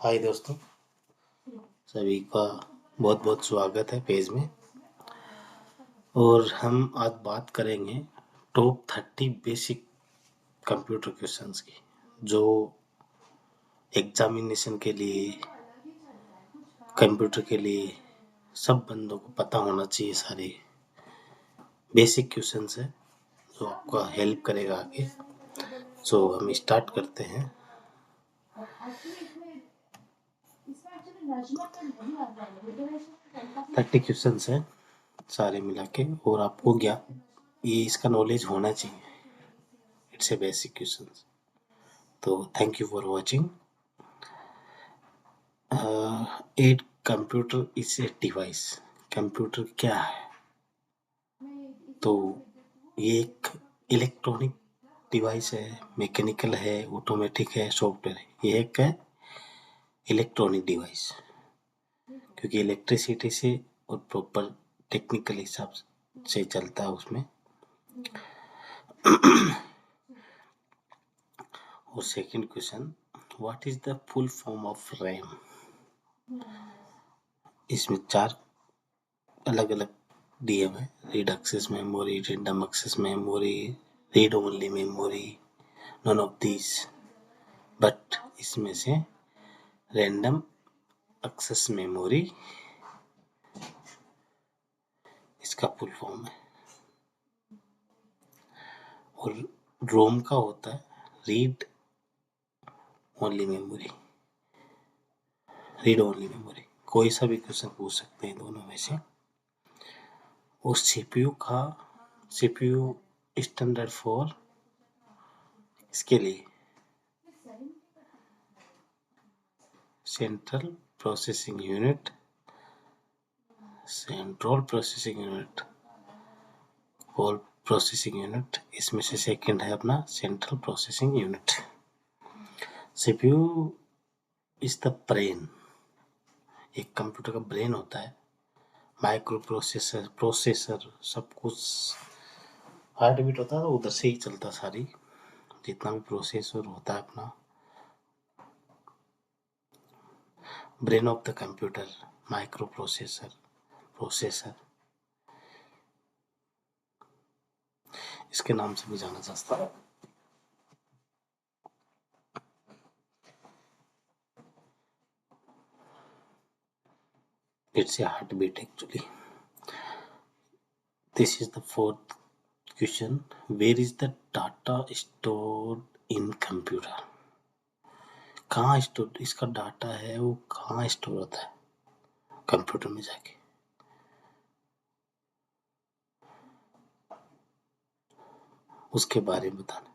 हाय दोस्तों, सभी का बहुत बहुत स्वागत है पेज में। और हम आज बात करेंगे टॉप 30 बेसिक कंप्यूटर क्वेश्चंस की, जो एग्जामिनेशन के लिए, कंप्यूटर के लिए सब बंदों को पता होना चाहिए। सारे बेसिक क्वेश्चंस है जो आपका हेल्प करेगा आगे। सो हम स्टार्ट करते हैं। 30 क्वेश्चंस हैं सारे मिला के, और आपको ये इसका नॉलेज होना चाहिए। It's a basic questions. तो थैंक यू फॉर वॉचिंग। एक computer is a device. Computer क्या है? तो ये एक इलेक्ट्रॉनिक डिवाइस है, मैकेनिकल है, ऑटोमेटिक है, सॉफ्टवेयर है। ये एक है इलेक्ट्रॉनिक डिवाइस, क्योंकि इलेक्ट्रिसिटी से और प्रॉपर टेक्निकल हिसाब से चलता है उसमें। और second question, what is the full form of RAM? इसमें 4 अलग अलग डीएम है: read access memory, random access memory, read only memory, none of this. But इसमें से रैंडम एक्सेस मेमोरी इसका फुल फॉर्म है। और रोम का होता है read only memory. Read only memory कोई सा भी क्वेश्चन पूछ सकते हैं दोनों में से। और सीपीयू स्टैंडर्ड फॉर इसके लिए सेंट्रल प्रोसेसिंग यूनिट। और प्रोसेसिंग यूनिट, इसमें से सेकंड है अपना central processing unit. CPU is the brain. एक कंप्यूटर का ब्रेन होता है। माइक्रो प्रोसेसर सब कुछ हार्ट बीट होता है तो उधर से ही चलता सारी, जितना भी प्रोसेसर होता है अपना। Brain of the computer, microprocessor इसके नाम से भी जाना जाता है। It's a heartbeat actually. This is the fourth question, where is the data stored in computer? कहाँ स्टोर इसका डाटा है, वो कहाँ स्टोर होता है कंप्यूटर में जाके? उसके बारे में बताना।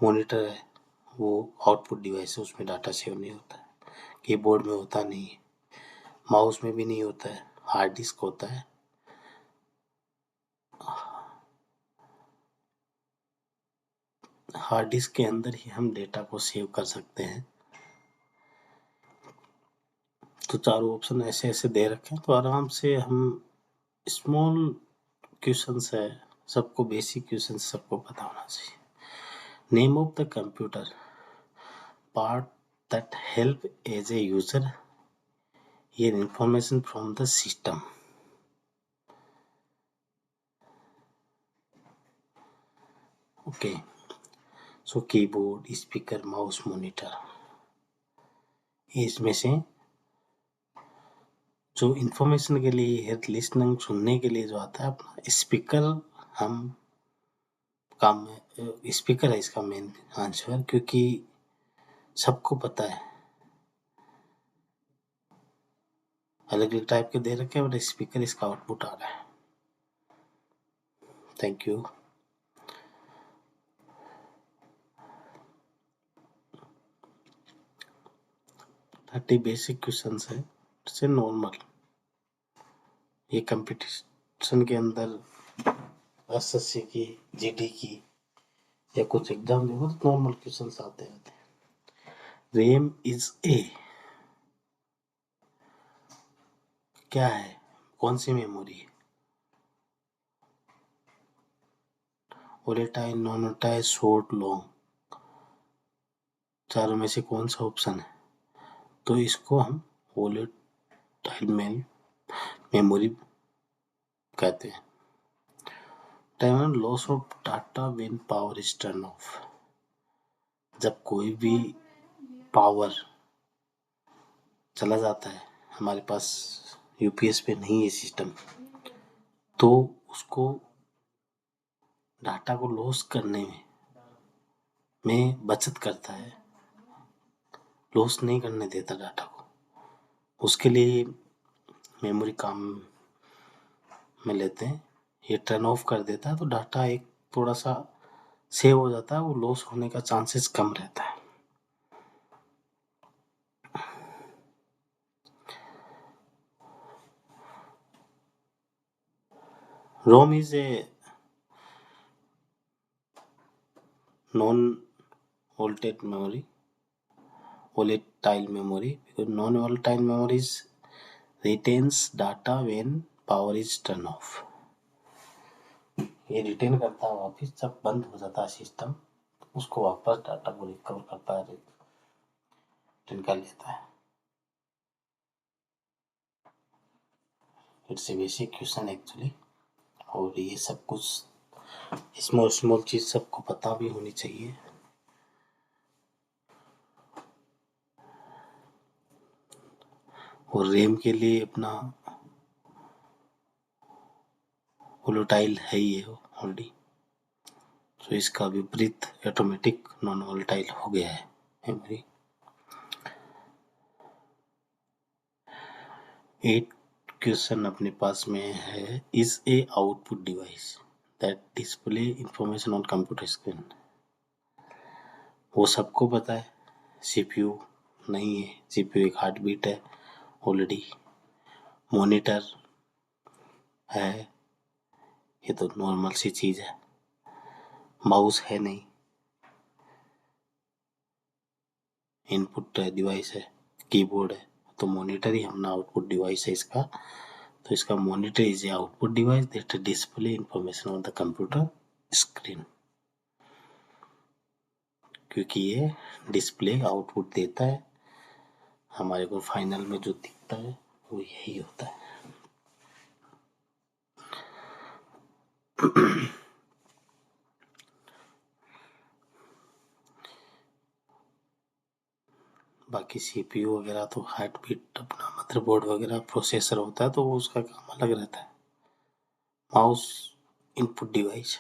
मॉनिटर है, वो आउटपुट डिवाइस है, उसमें डाटा सेव नहीं होता है। कीबोर्ड में होता नहीं है, माउस में भी नहीं होता है। हार्ड डिस्क होता है। हार्ड डिस्क के अंदर ही हम डेटा को सेव कर सकते हैं। तो चारों ऑप्शन ऐसे ऐसे दे रखे हैं, तो आराम से हम स्मॉल क्वेश्चंस है, सबको बेसिक क्वेश्चंस सबको पता होना चाहिए। Name of the computer, part that help as a user hear information from the system. Okay, so keyboard, speaker, mouse, monitor, इसमें से जो इंफॉर्मेशन के लिए है, लिसनिंग सुनने के लिए जो आता है अपना स्पीकर, हम काम में स्पीकर है इसका मेन आंसर, क्योंकि सबको पता है। अलग अलग टाइप के दे रखे हैं, बट स्पीकर इसका आउटपुट आ रहा है। Thank you. Thirty basic question है, इससे नॉर्मल। ये कंपटीशन के अंदर एसएससी की, जीडी की या कुछ एग्जाम देखो तो नॉर्मल क्वेश्चन आते रहते हैं। रैम इज ए, क्या है, कौन सी मेमोरी है? Volatile, non volatile, short, long, चारों में से कौन सा ऑप्शन है? तो इसको हम वोलेटाइल मेमोरी कहते हैं। Time loss of data when power is turn off. जब कोई भी पावर चला जाता है, हमारे पास यूपीएस पे नहीं है सिस्टम, तो उसको डाटा को लॉस करने में बचत करता है, लॉस नहीं करने देता डाटा को। उसके लिए मेमोरी काम में लेते हैं। ये टर्न ऑफ कर देता है तो डाटा एक थोड़ा सा सेव हो जाता है, वो लॉस होने का चांसेस कम रहता है। ROM is a non volatile memory because non-volatile memories retains data when power is turned off. ये रिटेन करता है वापिस, जब बंद हो जाता है सिस्टम उसको वापस डाटा को रिकवर करता है, रिटेन कर लेता है। It's A basic question actually, और ये सब कुछ स्मॉल चीज सबको पता भी होनी चाहिए। और रैम के लिए अपना वोलेटाइल है ही ऑलरेडी, तो इसका विपरीत ऑटोमेटिक नॉन वोलेटाइल हो गया है मेमोरी। 8 क्वेश्चन अपने पास में है। Is a output device that display information on computer screen. वो सबको पता है, सीपीयू नहीं है, सीपीयू एक हार्ट बीट है ऑलरेडी। मॉनिटर है, ये तो नॉर्मल सी चीज है। माउस है नहीं, इनपुट डिवाइस है। कीबोर्ड है, तो मॉनिटर ही अपना आउटपुट डिवाइस है इसका। तो इसका monitor is a output device that display information on the computer screen, क्योंकि ये डिस्प्ले आउटपुट देता है। हमारे को फाइनल में जो दिखता है वो यही होता है। बाकी सीपीयू वगैरह तो हार्ट बीट, अपना मदरबोर्ड वगैरह प्रोसेसर होता है, तो वो उसका काम अलग रहता है। Mouse input device,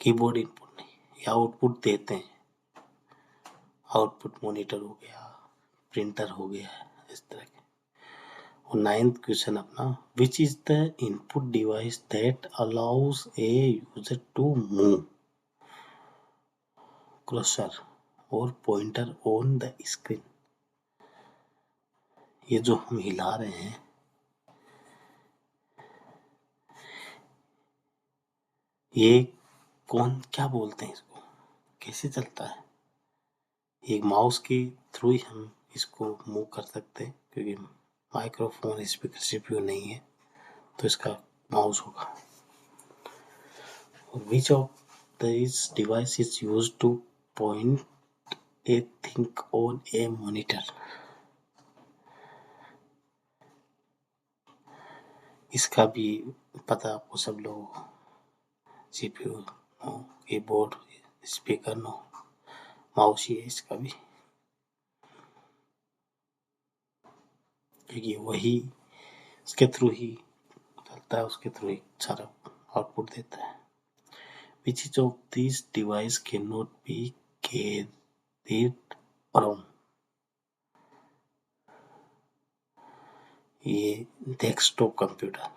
keyboard input नहीं, ये आउटपुट देते हैं। आउटपुट मॉनिटर हो गया, प्रिंटर हो गया, इस तरह के। और 9th क्वेश्चन अपना, which is the input device that allows a user to move cursor और पॉइंटर ऑन द स्क्रीन। ये जो हम हिला रहे हैं, ये कौन क्या बोलते हैं इसको, कैसे चलता है? एक माउस के थ्रू ही हम इसको मूव कर सकते हैं, क्योंकि माइक्रोफोन स्पीकर सीपीयू नहीं है, तो इसका माउस होगा। Which of this device is used to point a thing on a monitor. इसका भी पता आपको सब लोगों को, CPU no, keyboard, speaker no, mouse ही है इसका भी, क्योंकि वही उसके थ्रू ही चलता है, उसके थ्रू ही सारा आउटपुट देता है। Which of these device cannot be carried around? ये डेस्कटॉप कंप्यूटर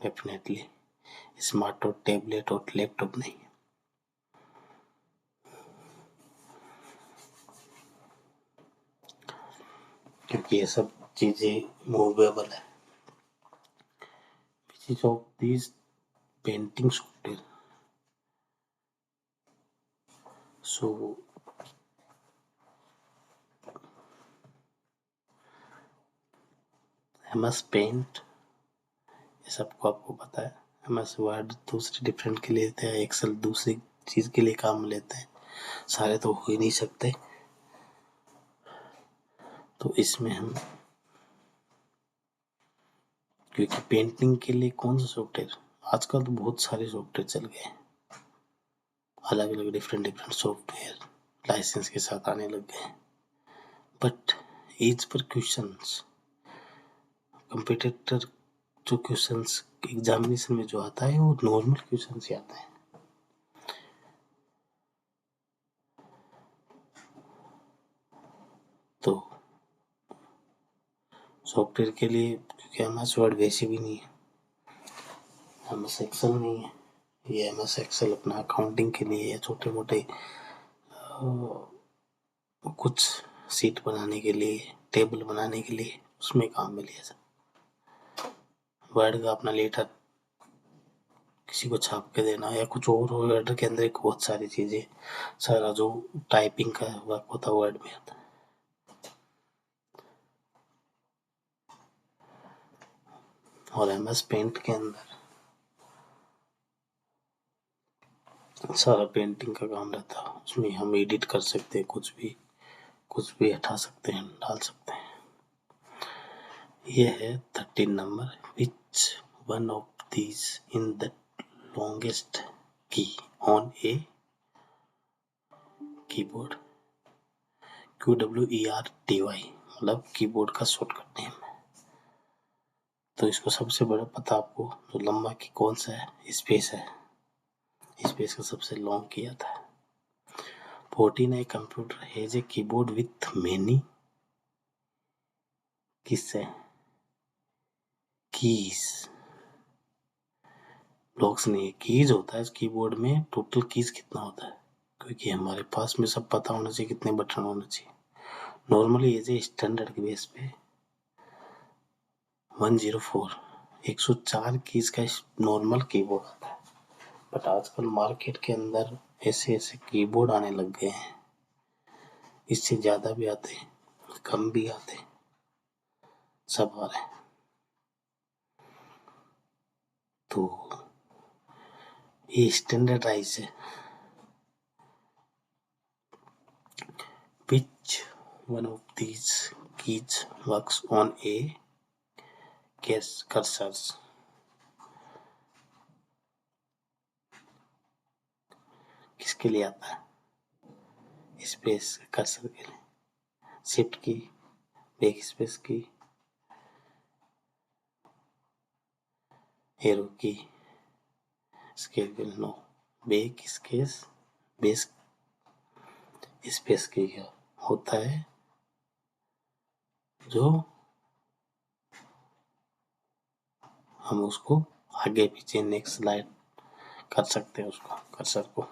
डेफिनेटली, स्मार्ट और टैबलेट और लैपटॉप नहीं। क्योंकि ये सब चीजें मूवेबल है। Which of these painting software, so MS paint, ये सबको आपको पता है। MS वर्ड दूसरे डिफरेंट के लिए लेते हैं, एक्सेल दूसरी चीज के लिए काम लेते हैं, सारे तो हो ही नहीं सकते। तो इसमें हम, क्योंकि पेंटिंग के लिए कौन सा सॉफ्टवेयर, आजकल तो बहुत सारे सॉफ्टवेयर चल गए हैं, अलग अलग डिफरेंट सॉफ्टवेयर लाइसेंस के साथ आने लग गए हैं, but as per questions, competitor जो क्वेश्चंस एग्जामिनेशन में जो आता है वो नॉर्मल क्वेश्चंस ही आता है। तो सॉफ्टवेयर के लिए, क्योंकि एमएस वर्ड वैसे भी नहीं है, एमएस एक्सेल नहीं है, ये एमएस एक्सेल अपना अकाउंटिंग के लिए या छोटे मोटे कुछ सीट बनाने के लिए, टेबल बनाने के लिए उसमें काम में लिया जाता। वर्ड का अपना लेटर किसी को छाप के देना या कुछ और वर्ड के अंदर बहुत सारी चीजें, सारा जो टाइपिंग का वर्क होता है वर्ड में आता है। और एमएस पेंट के अंदर सारा पेंटिंग का काम रहता है, उसमें हम एडिट कर सकते हैं, कुछ भी हटा सकते हैं, डाल सकते हैं। ये है 13 number, which one of these in the longest key on a keyboard, QWERTY मतलब कीबोर्ड का शॉर्टकट नेम है। तो इसको सबसे बड़ा पता आपको, तो लंबा की कौन सा है, स्पेस है, स्पेस का सबसे लॉन्ग किया था। 14 a computer has a keyboard with many किससे कीज, ब्लॉक्स नहीं, कीज होता है इस कीबोर्ड में। टोटल कीज कितना होता है, क्योंकि हमारे पास में सब पता होना चाहिए कितने बटन होने चाहिए। नॉर्मली एज स्टैंडर्ड के बेस पे 104 104 कीज का नॉर्मल कीबोर्ड आता है। बट आजकल मार्केट के अंदर ऐसे ऐसे कीबोर्ड आने लग गए हैं, इससे ज्यादा भी आते हैं, कम भी आते हैं, सब आ रहे हैं। तो ये स्टैंडर्डाइज है। Which one of these keys works on a cursor? किसके लिए आता है, स्पेस कर्सर के लिए, shift key, back space key, arrow key, scale के लिए no, back space base space key होता है, जो हम उसको आगे पीछे नेक्स्ट स्लाइड कर सकते हैं, उसको कर्सर को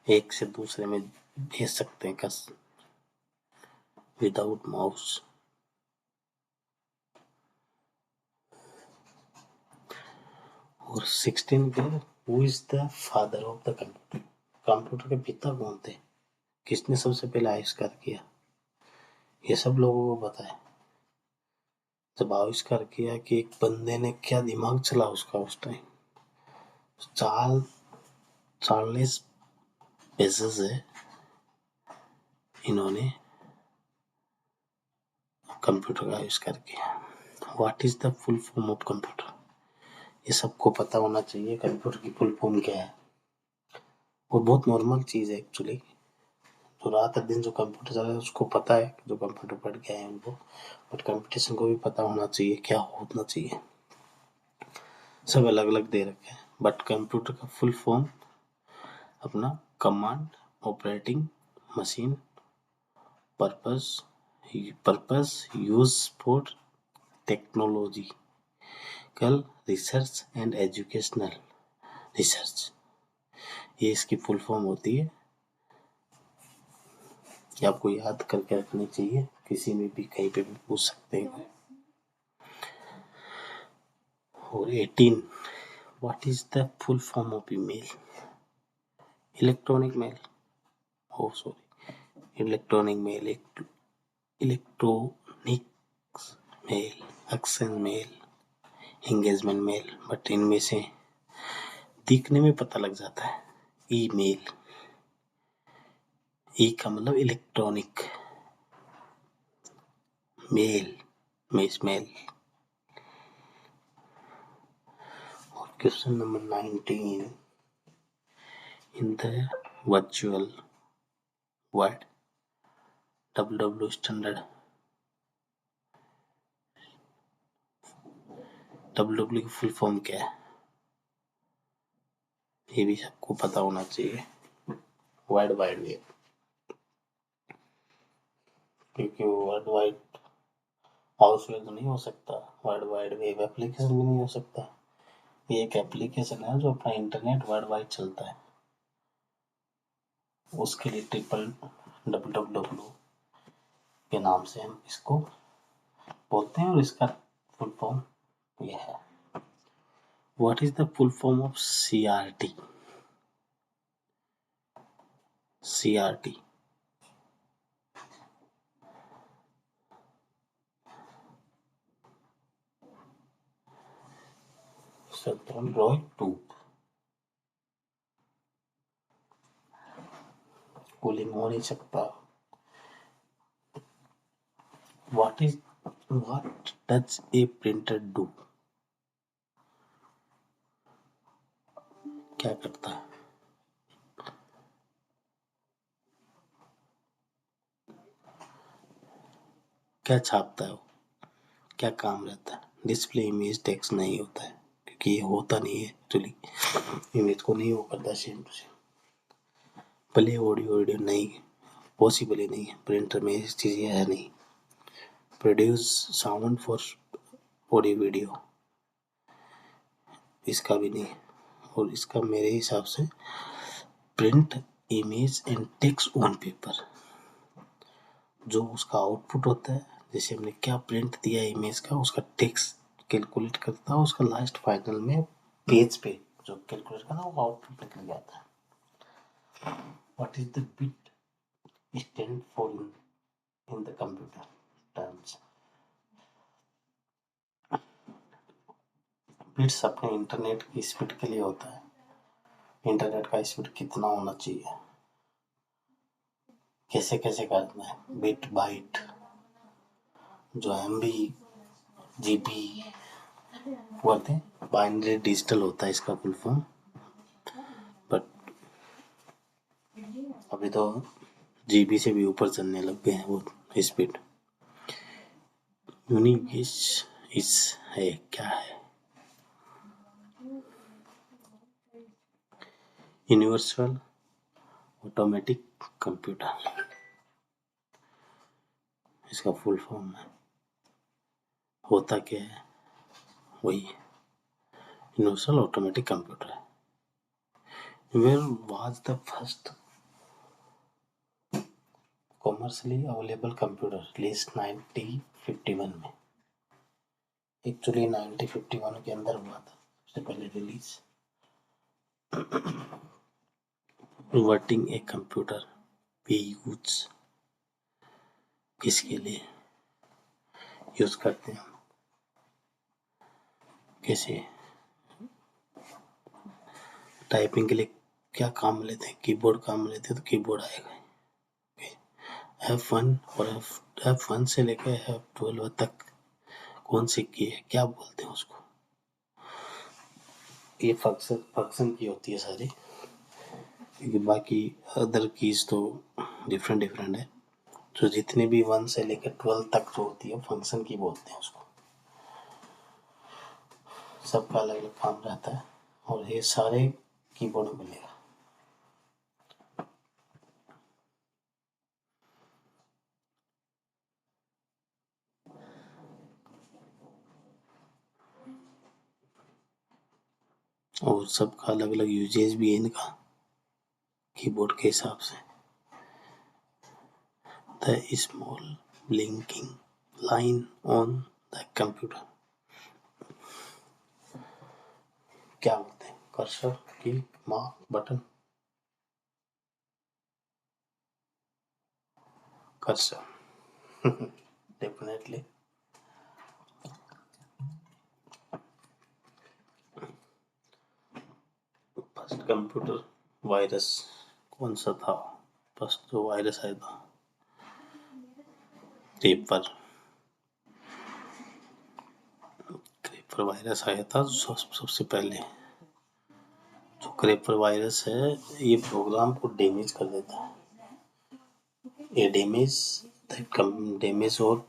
एक से दूसरे में भेज सकते हैं विदाउट माउस। और 16 पे who is the father of the computer, computer के पिता कौन थे, किसने सबसे पहले आविष्कार किया, ये सब लोगों को पता है। जब आविष्कार किया कि एक बंदे ने क्या दिमाग चला उसका उस टाइम, चार्ल्स बेजोस है, इन्होंने कंप्यूटर का आविष्कार किया। What is the full form of computer, ये सबको पता होना चाहिए कंप्यूटर की फुल फॉर्म क्या है। और बहुत नॉर्मल चीज है एक्चुअली, तो रात दिन जो कंप्यूटर चला है उसको पता है, जो कंप्यूटर पढ़ के आए उनको, बट कंपटीशन को भी पता होना चाहिए क्या होना चाहिए। सब अलग अलग दे रखे हैं, बट कंप्यूटर का फुल फॉर्म अपना command operating machine purpose use for technological research and educational research, ये इसकी फुल फॉर्म होती है। ये आपको याद करके रखनी चाहिए, किसी में भी कहीं पे भी पूछ सकते हैं। और 18 what is the full form of email, electronic mail, electronic mail, electronic mail, action mail, engagement mail, but इनमें से दिखने में पता लग जाता है। ईमेल, ई का मतलब इलेक्ट्रॉनिक, मेल में स्मेल। और question number 19, in the virtual world WW standard WW की फुल फॉर्म क्या है? ये भी सबको पता होना चाहिए। वर्ल्ड वाइड वेब, क्योंकि वर्ल्ड वाइड हाउस वेब तो नहीं हो सकता, वर्ल्ड वाइड वेब एप्लीकेशन भी नहीं हो सकता। ये एक एप्लीकेशन है जो अपना इंटरनेट वर्ल्ड वाइड चलता है, उसके लिए www के नाम से हम इसको बोलते हैं, और इसका फुल फॉर्म ये है। What is the full form of CRT? CRT Centroid tube, cooling हो नहीं सकता। What does a printer do? क्या करता है? क्या छापता है वो? क्या काम रहता है? डिस्प्ले इमेज टेक्स्ट नहीं होता है, क्योंकि ये होता नहीं है एक्चुअली, इमेज को नहीं वो करता सेम टू सेम। भले ऑडियो नहीं, पॉसिबल ही नहीं है, प्रिंटर में इस चीज़ है नहीं। Produce sound for audio video, इसका भी नहीं है। और इसका मेरे हिसाब से print image and text on paper, जो उसका आउटपुट होता है, जैसे हमने क्या प्रिंट दिया इमेज का, उसका टेक्स्ट कैलकुलेट करता है, उसका लास्ट फाइनल में पेज पे जो कैलकुलेट करता है वो आउटपुट निकल जाता है। What is the bit stand for in the computer terms? Bits अपने इंटरनेट की स्पीड के लिए होता है। इंटरनेट का स्पीड कितना होना चाहिए, कैसे कैसे करना है, बिट बाइट, जो MB GB बोलते हैं, बाइनरी डिजिटल होता है इसका फुल फॉर्म। बट अभी तो GB से भी ऊपर चलने लग गए हैं वो स्पीड। यूनिगिस इस है क्या है? यूनिवर्सल ऑटोमेटिक कंप्यूटर, इसका फुल फॉर्म है। होता क्या है? वही यूनिवर्सल ऑटोमेटिक कंप्यूटर है। Where was the first commercially available computer? Release 1951 में। एक्चुअली 1951 के अंदर हुआ था सबसे पहले रिलीज। वर्टिंग ए कंप्यूटर वी यूज, किसके लिए यूज करते हैं? कैसे? टाइपिंग के लिए क्या काम लेते हैं? कीबोर्ड काम लेते हैं, तो कीबोर्ड आएगा। F1 और F1 से लेकर F12 तक कौन सी की है, क्या बोलते हैं उसको? ये फंक्शन की होती है सारी, क्योंकि बाकी अदर कीज तो डिफरेंट है। जो जितने भी 1 से लेकर 12 तक जो होती है फंक्शन की बोलते हैं उसको। सबका अलग अलग काम रहता है, और ये सारे कीबोर्ड में मिलेगा। और सबका अलग अलग यूजेज भी है इनका कीबोर्ड के हिसाब से। The small blinking line on the computer, क्या बोलते हैं? कर्सर की mark button, cursor definitely. First computer virus कौन सा था? फर्स्ट जो वायरस आया था पेपर क्रेपर वायरस आया था सबसे पहले। जो क्रेपर वायरस है ये प्रोग्राम को डैमेज कर देता है। ये डैमेज और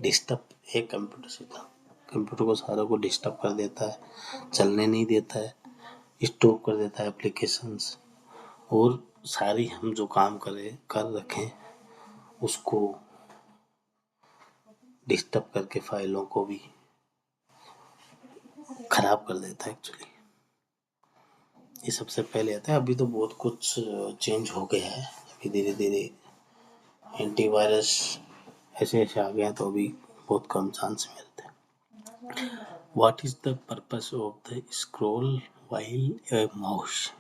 डिस्टर्ब एक कंप्यूटर सिस्टम, कंप्यूटर को सारा को डिस्टर्ब कर देता है, चलने नहीं देता है, स्टॉप कर देता है एप्लीकेशंस, और सारी हम जो काम कर रखें उसको डिस्टर्ब करके फाइलों को भी खराब कर देता है एक्चुअली। ये सबसे पहले आता है। अभी तो बहुत कुछ चेंज हो गया है, अभी धीरे धीरे एंटीवायरस ऐसे आ गए हैं, तो अभी बहुत कम चांस मिलते हैं। What is the purpose of the scroll while a mouse?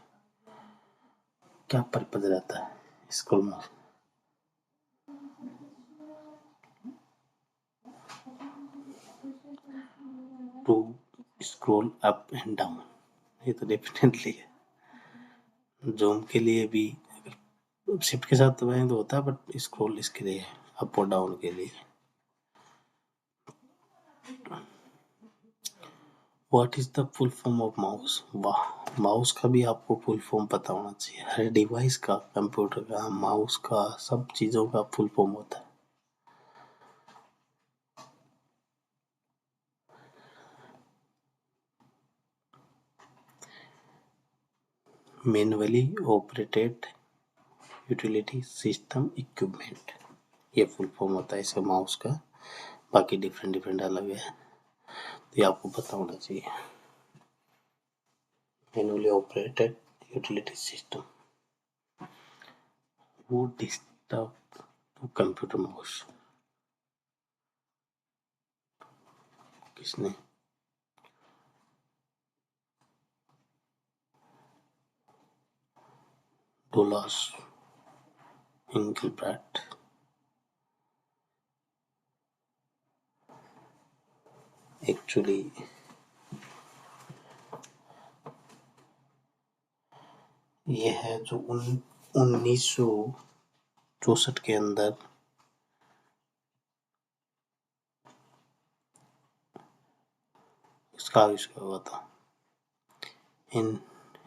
क्या पर्पस रहता है scroll mouse? To scroll up and down, ये तो डेफिनेटली है। जूम के लिए भी शिफ्ट के साथ दबाएं तो होता है, बट स्क्रॉल इसके लिए है, अप और डाउन के लिए। What is the full form of mouse? वाह, माउस का भी आपको फुल फॉर्म पता होना चाहिए। हर डिवाइस का, कंप्यूटर का, माउस का, सब चीजों का फुल फॉर्म होता है। Manually operated utility system equipment, ये फुल फॉर्म होता है इसका माउस का। बाकी डिफरेंट अलग है, तो ये आपको पता होना चाहिए। मैनुअली ऑपरेटेड यूटिलिटी सिस्टम, वो डिस्टर्ब टू कंप्यूटर माउस, किसने? डोलास इंगलब्राट। एक्चुअली ये है जो 1964 के अंदर इसका आविष्कार हुआ था।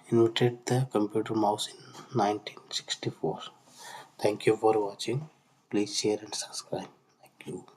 Invented the computer mouse in 1964. Thank you for watching. Please share and subscribe. Thank you.